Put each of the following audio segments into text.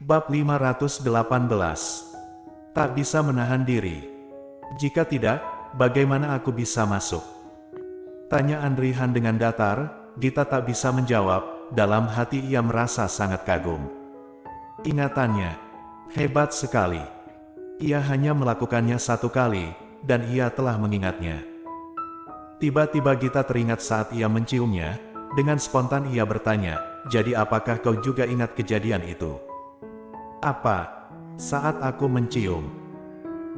Bab 518. Tak bisa menahan diri. Jika tidak, bagaimana aku bisa masuk? Tanya Andrihan dengan datar. Gita tak bisa menjawab. Dalam hati ia merasa sangat kagum. Ingatannya hebat sekali. Ia hanya melakukannya satu kali, dan ia telah mengingatnya. Tiba-tiba Gita teringat saat ia menciumnya. Dengan spontan ia bertanya, "Jadi apakah kau juga ingat kejadian itu?" "Apa?" "Saat aku mencium."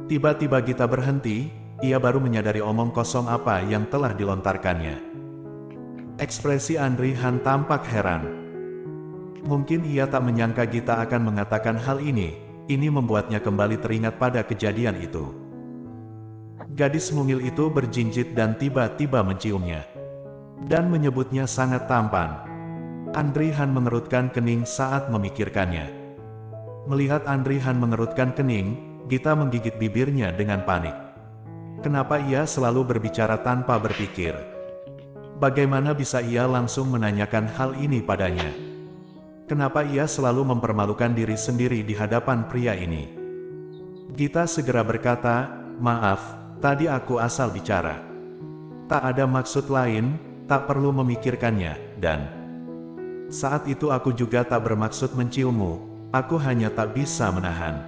Tiba-tiba Gita berhenti. Ia baru menyadari omong kosong apa yang telah dilontarkannya. Ekspresi Andrihan tampak heran. Mungkin ia tak menyangka Gita akan mengatakan hal ini. Ini membuatnya kembali teringat pada kejadian itu. Gadis mungil itu berjinjit dan tiba-tiba menciumnya. Dan menyebutnya sangat tampan. Andrihan mengerutkan kening saat memikirkannya. Melihat Andrihan mengerutkan kening, Gita menggigit bibirnya dengan panik. Kenapa ia selalu berbicara tanpa berpikir? Bagaimana bisa ia langsung menanyakan hal ini padanya? Kenapa ia selalu mempermalukan diri sendiri di hadapan pria ini? Gita segera berkata, "Maaf, tadi aku asal bicara. Tak ada maksud lain, tak perlu memikirkannya, dan saat itu aku juga tak bermaksud menciummu, aku hanya tak bisa menahan."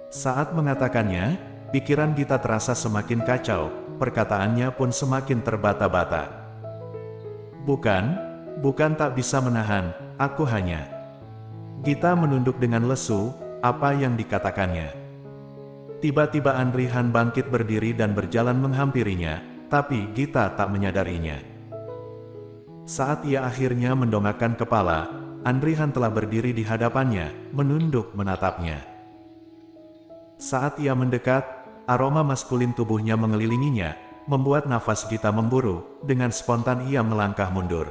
Saat mengatakannya, pikiran Gita terasa semakin kacau, perkataannya pun semakin terbata-bata. Bukan tak bisa menahan, aku hanya..." Gita menunduk dengan lesu. Apa yang dikatakannya? Tiba-tiba Andrihan bangkit berdiri dan berjalan menghampirinya, tapi Gita tak menyadarinya. Saat ia akhirnya mendongakkan kepala, Andrihan telah berdiri di hadapannya, menunduk menatapnya. Saat ia mendekat, aroma maskulin tubuhnya mengelilinginya, membuat nafas Gita memburu. Dengan spontan ia melangkah mundur.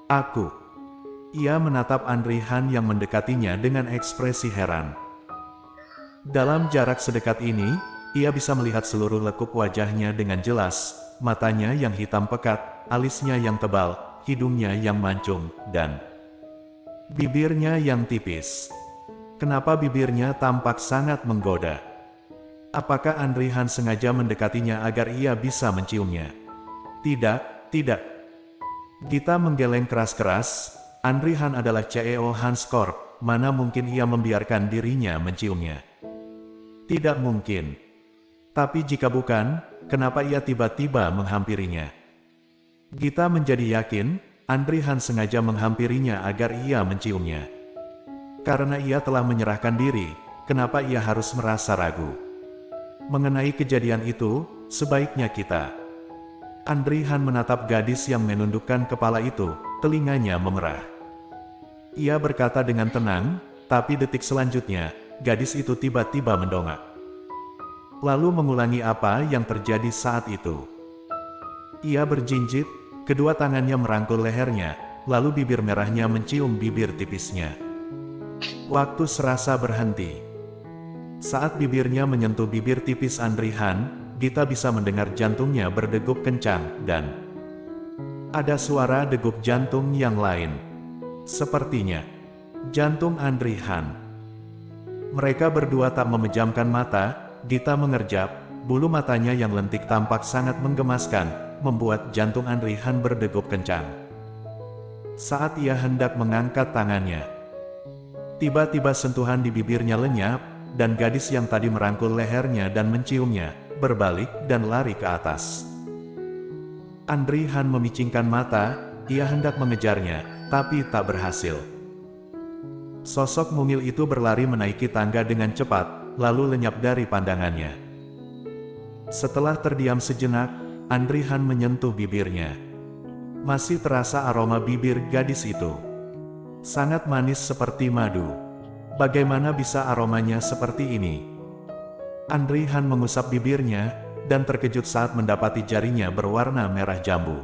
Aku..." Ia menatap Andrihan yang mendekatinya dengan ekspresi heran. Dalam jarak sedekat ini, ia bisa melihat seluruh lekuk wajahnya dengan jelas, matanya yang hitam pekat, alisnya yang tebal, hidungnya yang mancung, dan bibirnya yang tipis. Kenapa bibirnya tampak sangat menggoda? Apakah Andrihan sengaja mendekatinya agar ia bisa menciumnya? Tidak. Gita menggeleng keras-keras. Andrihan adalah CEO Hans Corp, mana mungkin ia membiarkan dirinya menciumnya? Tidak mungkin. Tapi jika bukan, kenapa ia tiba-tiba menghampirinya? Gita menjadi yakin, Andrihan sengaja menghampirinya agar ia menciumnya. Karena ia telah menyerahkan diri, kenapa ia harus merasa ragu? Mengenai kejadian itu, sebaiknya kita... Andrihan menatap gadis yang menundukkan kepala itu, telinganya memerah. Ia berkata dengan tenang, tapi detik selanjutnya, gadis itu tiba-tiba mendongak. Lalu mengulangi apa yang terjadi saat itu. Ia berjinjit, kedua tangannya merangkul lehernya, lalu bibir merahnya mencium bibir tipisnya. Waktu serasa berhenti. Saat bibirnya menyentuh bibir tipis Andrihan, Gita bisa mendengar jantungnya berdegup kencang, dan ada suara degup jantung yang lain. Sepertinya jantung Andrihan. Mereka berdua tak memejamkan mata. Gita mengerjap, bulu matanya yang lentik tampak sangat menggemaskan, membuat jantung Andrihan berdegup kencang. Saat ia hendak mengangkat tangannya, tiba-tiba sentuhan di bibirnya lenyap, dan gadis yang tadi merangkul lehernya dan menciumnya, berbalik dan lari ke atas. Andrihan memicingkan mata, ia hendak mengejarnya, tapi tak berhasil. Sosok mungil itu berlari menaiki tangga dengan cepat, lalu lenyap dari pandangannya. Setelah terdiam sejenak, Andrihan menyentuh bibirnya. Masih terasa aroma bibir gadis itu. Sangat manis seperti madu. Bagaimana bisa aromanya seperti ini? Andrihan mengusap bibirnya, dan terkejut saat mendapati jarinya berwarna merah jambu.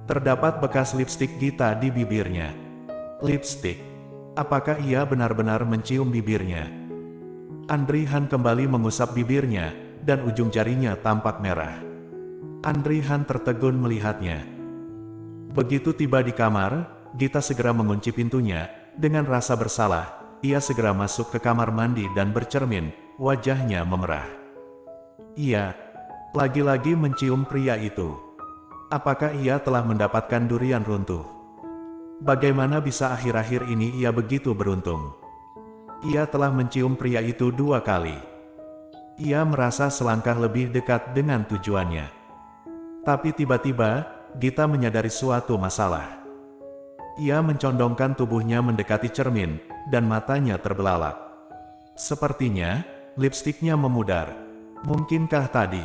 Terdapat bekas lipstik Gita di bibirnya. Lipstik? Apakah ia benar-benar mencium bibirnya? Andrihan kembali mengusap bibirnya, dan ujung jarinya tampak merah. Andrihan tertegun melihatnya. Begitu tiba di kamar, Gita segera mengunci pintunya. Dengan rasa bersalah, ia segera masuk ke kamar mandi dan bercermin, wajahnya memerah. Ia lagi-lagi mencium pria itu. Apakah ia telah mendapatkan durian runtuh? Bagaimana bisa akhir-akhir ini ia begitu beruntung? Ia telah mencium pria itu 2 kali. Ia merasa selangkah lebih dekat dengan tujuannya. Tapi tiba-tiba, Gita menyadari suatu masalah. Ia mencondongkan tubuhnya mendekati cermin, dan matanya terbelalak. Sepertinya, lipstiknya memudar. Mungkinkah tadi?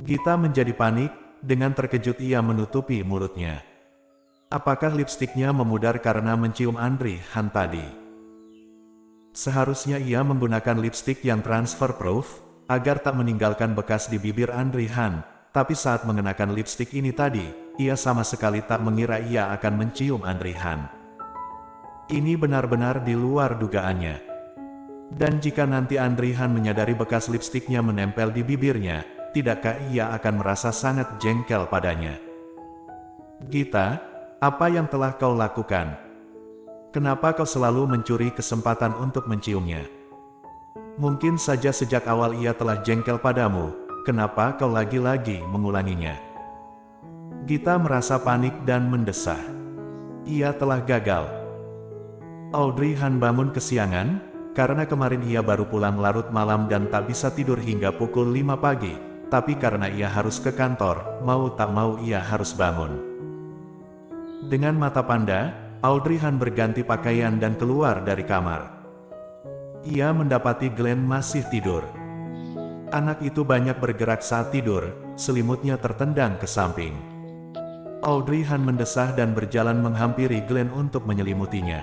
Gita menjadi panik, dengan terkejut ia menutupi mulutnya. Apakah lipstiknya memudar karena mencium Andri Han tadi? Seharusnya ia menggunakan lipstik yang transfer proof, agar tak meninggalkan bekas di bibir Andri Han. Tapi saat mengenakan lipstik ini tadi, ia sama sekali tak mengira ia akan mencium Andri Han. Ini benar-benar di luar dugaannya. Dan jika nanti Andri Han menyadari bekas lipstiknya menempel di bibirnya, tidakkah ia akan merasa sangat jengkel padanya? Gita, apa yang telah kau lakukan? Kenapa kau selalu mencuri kesempatan untuk menciumnya? Mungkin saja sejak awal ia telah jengkel padamu. Kenapa kau lagi-lagi mengulanginya? Gita merasa panik dan mendesah. Ia telah gagal. Audrey Han bangun kesiangan, karena kemarin ia baru pulang larut malam dan tak bisa tidur hingga pukul 5 pagi. Tapi karena ia harus ke kantor, mau tak mau ia harus bangun. Dengan mata panda, Audrey Han berganti pakaian dan keluar dari kamar. Ia mendapati Glenn masih tidur. Anak itu banyak bergerak saat tidur, selimutnya tertendang ke samping. Audrey Han mendesah dan berjalan menghampiri Glenn untuk menyelimutinya.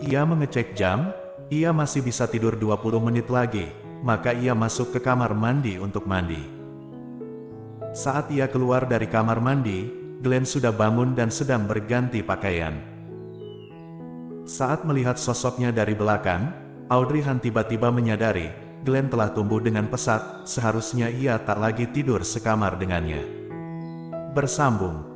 Ia mengecek jam, ia masih bisa tidur 20 menit lagi, maka ia masuk ke kamar mandi untuk mandi. Saat ia keluar dari kamar mandi, Glenn sudah bangun dan sedang berganti pakaian. Saat melihat sosoknya dari belakang, Audrey Han tiba-tiba menyadari, Glenn telah tumbuh dengan pesat, seharusnya ia tak lagi tidur sekamar dengannya. Bersambung.